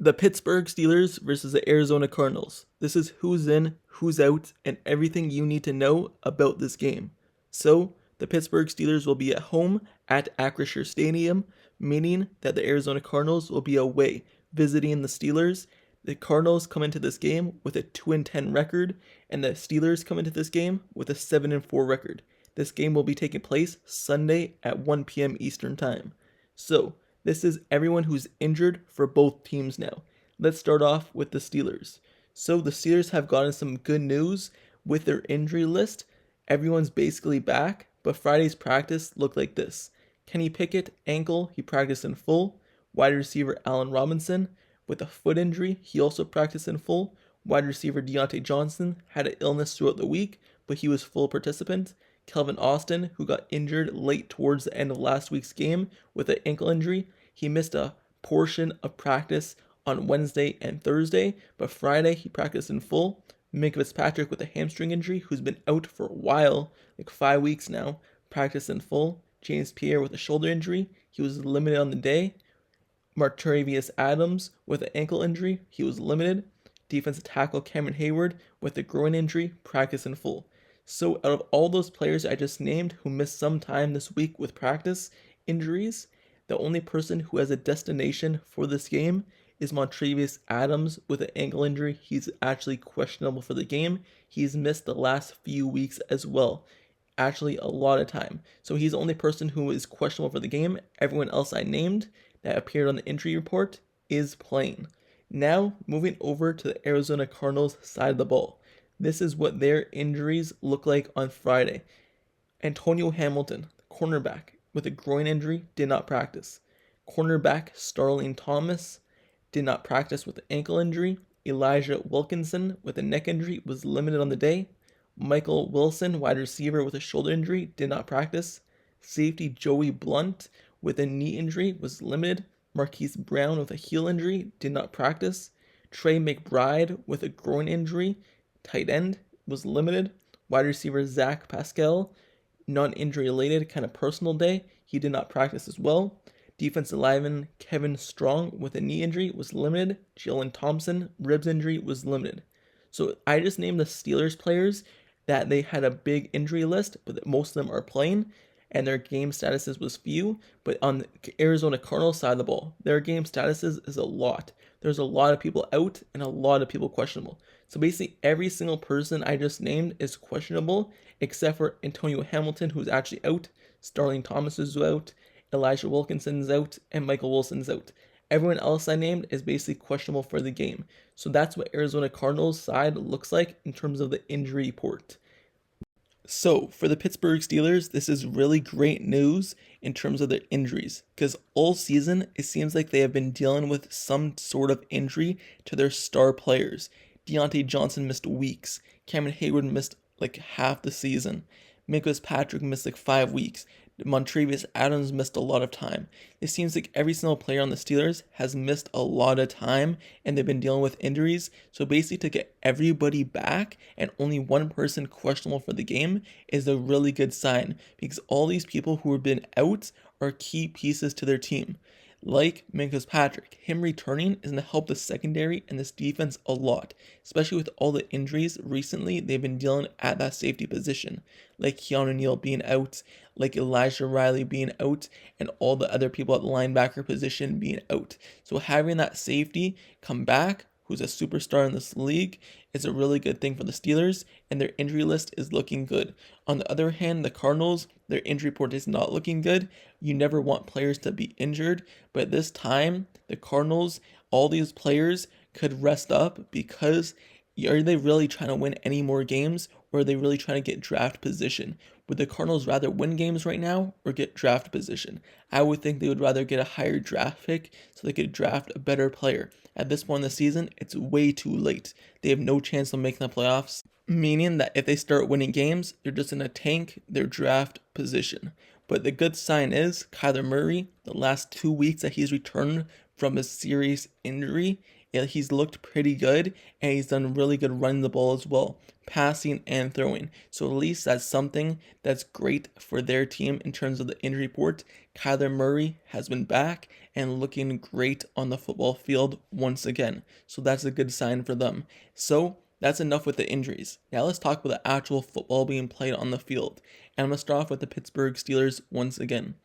The Pittsburgh Steelers versus the Arizona Cardinals. This is who's in, who's out, and everything you need to know about this game. So, the Pittsburgh Steelers will be at home at Acrisure Stadium, meaning that the Arizona Cardinals will be away, visiting the Steelers. The Cardinals come into this game with a 2-10 record, and the Steelers come into this game with a 7-4 record. This game will be taking place Sunday at 1 p.m. Eastern Time. So, this is everyone who's injured for both teams now. Let's start off with the Steelers. So the Steelers have gotten some good news with their injury list. Everyone's basically back, but Friday's practice looked like this. Kenny Pickett, ankle, he practiced in full. Wide receiver Allen Robinson with a foot injury, he also practiced in full. Wide receiver Deontay Johnson had an illness throughout the week, but he was full participant. Calvin Austin, who got injured late towards the end of last week's game with an ankle injury, he missed a portion of practice on Wednesday and Thursday, but Friday he practiced in full. Macus with a hamstring injury, who's been out for a while, like 5 weeks now, practiced in full. James Pierre with a shoulder injury, he was limited on the day. Martavius Adams with an ankle injury, he was limited. Defensive tackle Cameron Heyward with a groin injury, practiced in full. So out of all those players I just named who missed some time this week with practice injuries, the only person who has a destination for this game is Martavius Adams with an ankle injury. He's actually questionable for the game. He's missed the last few weeks as well. Actually, a lot of time. So he's the only person who is questionable for the game. Everyone else I named that appeared on the injury report is playing. Now, moving over to the Arizona Cardinals side of the ball. This is what their injuries look like on Friday. Antonio Hamilton, cornerback, with a groin injury, did not practice. Cornerback Starling Thomas did not practice with an ankle injury. Elijah Wilkinson with a neck injury was limited on the day. Michael Wilson, wide receiver with a shoulder injury, did not practice. Safety Joey Blunt with a knee injury was limited. Marquise Brown with a heel injury did not practice. Trey McBride with a groin injury, tight end, was limited. Wide receiver Zach Pascal, non-injury related, kind of personal day, he did not practice as well. Defensive lineman Kevin Strong with a knee injury was limited. Jalen Thompson, ribs injury, was limited. So I just named the Steelers players that they had a big injury list, but most of them are playing, and their game statuses was few. But on the Arizona Cardinals side of the ball, their game statuses is a lot. There's a lot of people out and a lot of people questionable. So basically every single person I just named is questionable, except for Antonio Hamilton, who's actually out. Starling Thomas is out. Elijah Wilkinson's out. And Michael Wilson's out. Everyone else I named is basically questionable for the game. So that's what Arizona Cardinals side looks like in terms of the injury report. So for the Pittsburgh Steelers, this is really great news in terms of their injuries, because all season it seems like they have been dealing with some sort of injury to their star players. Deontay Johnson missed weeks. Cameron Heyward missed like half the season. Macus missed like 5 weeks. Martavius Adams missed a lot of time. It seems like every single player on the Steelers has missed a lot of time, and they've been dealing with injuries. So basically to get everybody back and only one person questionable for the game is a really good sign, because all these people who have been out are key pieces to their team. Like Macus, him returning is going to help the secondary and this defense a lot, especially with all the injuries recently they've been dealing at that safety position, like Keanu Neal being out, like Elijah Riley being out, and all the other people at the linebacker position being out. So having that safety come back, who's a superstar in this league, is a really good thing for the Steelers, and their injury list is looking good. On the other hand, the Cardinals, their injury report is not looking good. You never want players to be injured, but this time, the Cardinals, all these players could rest up, because are they really trying to win any more games, or are they really trying to get draft position? Would the Cardinals rather win games right now or get draft position? I would think they would rather get a higher draft pick so they could draft a better player. At this point in the season, it's way too late. They have no chance of making the playoffs, meaning that if they start winning games, they're just going to tank their draft position. But the good sign is Kyler Murray, the last 2 weeks that he's returned from a serious injury, he's looked pretty good, and he's done really good running the ball as well, passing and throwing. So at least that's something that's great for their team in terms of the injury report. Kyler Murray has been back and looking great on the football field once again. So that's a good sign for them. So that's enough with the injuries. Now let's talk about the actual football being played on the field. And I'm going to start off with the Pittsburgh Steelers once again.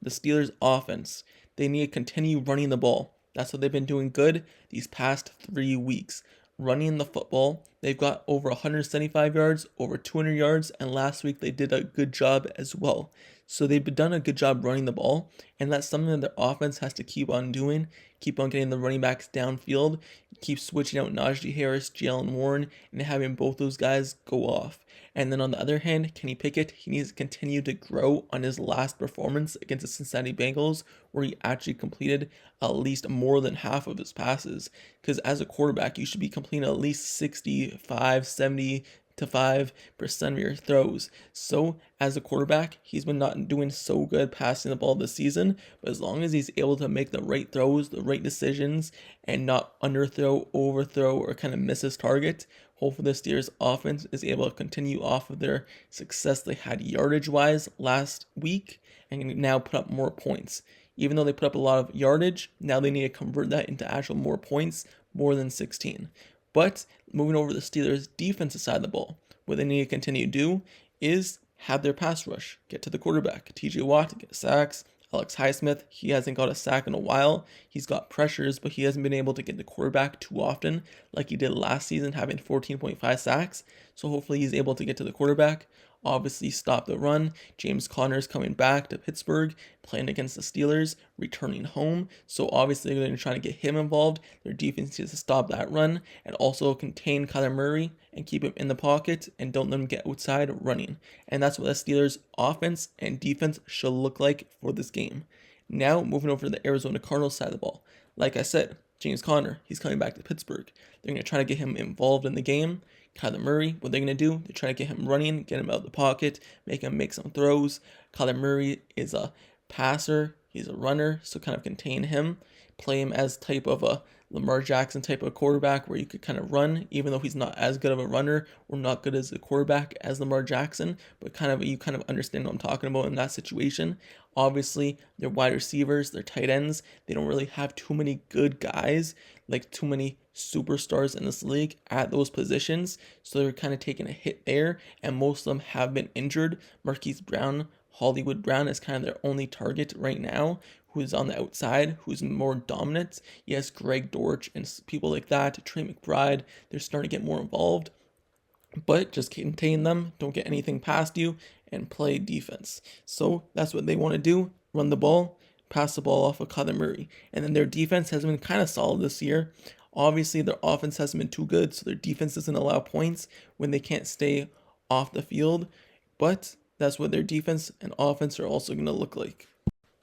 The Steelers offense, they need to continue running the ball. That's what they've been doing good these past 3 weeks. Running the football, they've got over 175 yards, over 200 yards, and last week they did a good job as well. So they've done a good job running the ball, and that's something that their offense has to keep on doing. Keep on getting the running backs downfield, keep switching out Najee Harris, Jalen Warren, and having both those guys go off. And then on the other hand, Kenny Pickett, he needs to continue to grow on his last performance against the Cincinnati Bengals, where he actually completed at least more than half of his passes. Because as a quarterback, you should be completing at least 65, 70 to 5% of your throws. So as a quarterback, he's been not doing so good passing the ball this season, but as long as he's able to make the right throws, the right decisions, and not underthrow, overthrow, or kind of miss his target, hopefully the Steelers offense is able to continue off of their success they had yardage wise last week and can now put up more points. Even though they put up a lot of yardage, now they need to convert that into actual more points, more than 16. But moving over to the Steelers' defensive side of the ball, what they need to continue to do is have their pass rush, get to the quarterback. TJ Watt, get sacks. Alex Highsmith, he hasn't got a sack in a while. He's got pressures, but he hasn't been able to get the quarterback too often like he did last season, having 14.5 sacks. So hopefully he's able to get to the quarterback. Obviously stop the run. James Conner's coming back to Pittsburgh, playing against the Steelers, returning home. So obviously they're going to try to get him involved. Their defense needs to stop that run and also contain Kyler Murray and keep him in the pocket and don't let him get outside running. And that's what the Steelers offense and defense should look like for this game. Now moving over to the Arizona Cardinals side of the ball. Like I said, James Conner, he's coming back to Pittsburgh. They're going to try to get him involved in the game. Kyler Murray, what they're going to do, they try to get him running, get him out of the pocket, make him make some throws. Kyler Murray is a passer, he's a runner, so kind of contain him. Play him as type of a Lamar Jackson type of quarterback where you could kind of run, even though he's not as good of a runner or not good as a quarterback as Lamar Jackson, but you kind of understand what I'm talking about in that situation. Obviously, their wide receivers, their tight ends, they don't really have too many good guys, like too many superstars in this league at those positions, so they're kind of taking a hit there, and most of them have been injured. Marquise Brown, Hollywood Brown is kind of their only target right now, who's on the outside, who's more dominant. Yes, Greg Dortch and people like that, Trey McBride, they're starting to get more involved, but just contain them, don't get anything past you, and play defense. So that's what they want to do, run the ball, pass the ball off of Kyler Murray. And then their defense has been kind of solid this year. Obviously, their offense hasn't been too good, so their defense doesn't allow points when they can't stay off the field. But that's what their defense and offense are also going to look like.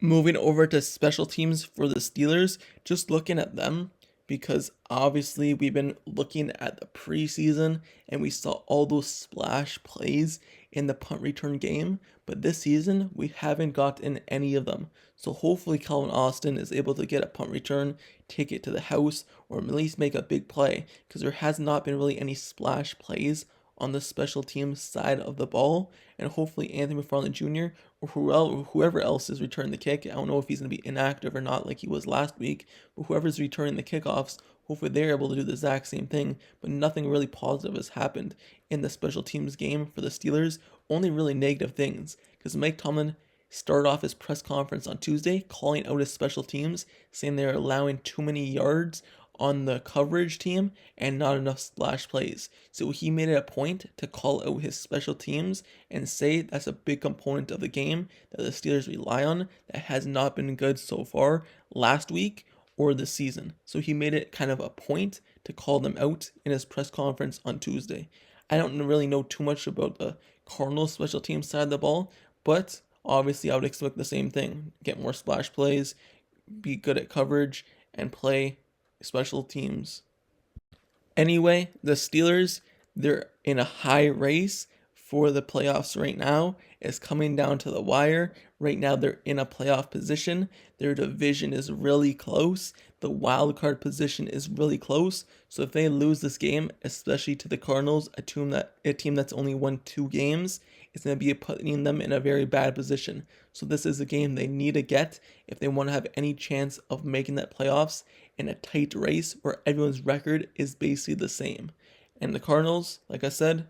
Moving over to special teams for the Steelers, just looking at them, because obviously we've been looking at the preseason and we saw all those splash plays in the punt return game, but this season we haven't gotten any of them. So hopefully Kwon Austin is able to get a punt return, take it to the house, or at least make a big play, because there has not been really any splash plays on the special teams side of the ball, and hopefully Anthony McFarland Jr. or whoever else is returning the kick. I don't know if he's going to be inactive or not like he was last week, but whoever's returning the kickoffs, hopefully they're able to do the exact same thing, but nothing really positive has happened in the special teams game for the Steelers, only really negative things, because Mike Tomlin started off his press conference on Tuesday calling out his special teams, saying they're allowing too many yards on the coverage team and not enough splash plays. So he made it a point to call out his special teams and say that's a big component of the game that the Steelers rely on that has not been good so far last week or this season. So he made it kind of a point to call them out in his press conference on Tuesday. I don't really know too much about the Cardinals special team side of the ball, but obviously I would expect the same thing. Get more splash plays, be good at coverage, and play special teams. Anyway, the Steelers, they're in a high race for the playoffs right now. It's coming down to the wire. Right now, they're in a playoff position. Their division is really close. the wild card position is really close. So if they lose this game, especially to the Cardinals, a team that's only won 2 games, it's going to be putting them in a very bad position. So this is a game they need to get if they want to have any chance of making that playoffs in a tight race where everyone's record is basically the same. And the Cardinals, like I said,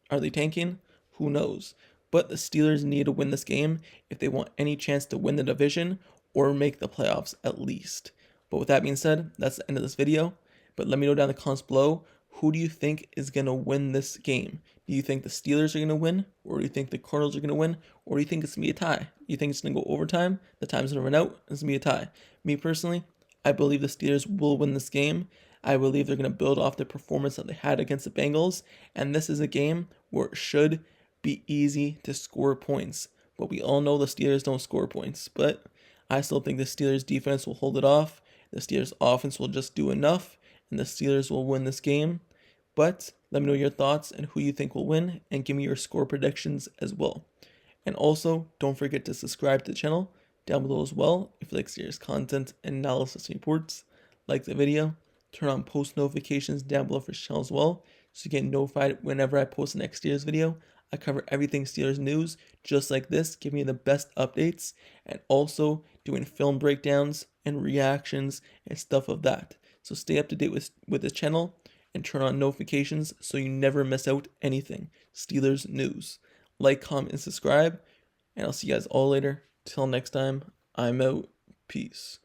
are they tanking? Who knows? But the Steelers need to win this game if they want any chance to win the division or make the playoffs at least. But with that being said, that's the end of this video. But let me know down in the comments below, who do you think is going to win this game? Do you think the Steelers are going to win? Or do you think the Cardinals are going to win? Or do you think it's going to be a tie? Do you think it's going to go overtime? The time's going to run out? It's going to be a tie. Me personally, I believe the Steelers will win this game. I believe they're going to build off the performance that they had against the Bengals. And this is a game where it should be easy to score points. But we all know the Steelers don't score points. But I still think the Steelers defense will hold it off. The Steelers offense will just do enough. And the Steelers will win this game. But let me know your thoughts and who you think will win. And give me your score predictions as well. And also, don't forget to subscribe to the channel down below as well if you like serious content and analysis reports. Like the video. Turn on post notifications down below for this channel as well, so you get notified whenever I post the next Steelers video. I cover everything Steelers news, just like this, giving you the best updates, and also doing film breakdowns and reactions and stuff of that. So stay up to date with this channel and turn on notifications so you never miss out anything Steelers news. Like, comment, and subscribe, and I'll see you guys all later. Till next time, I'm out. Peace.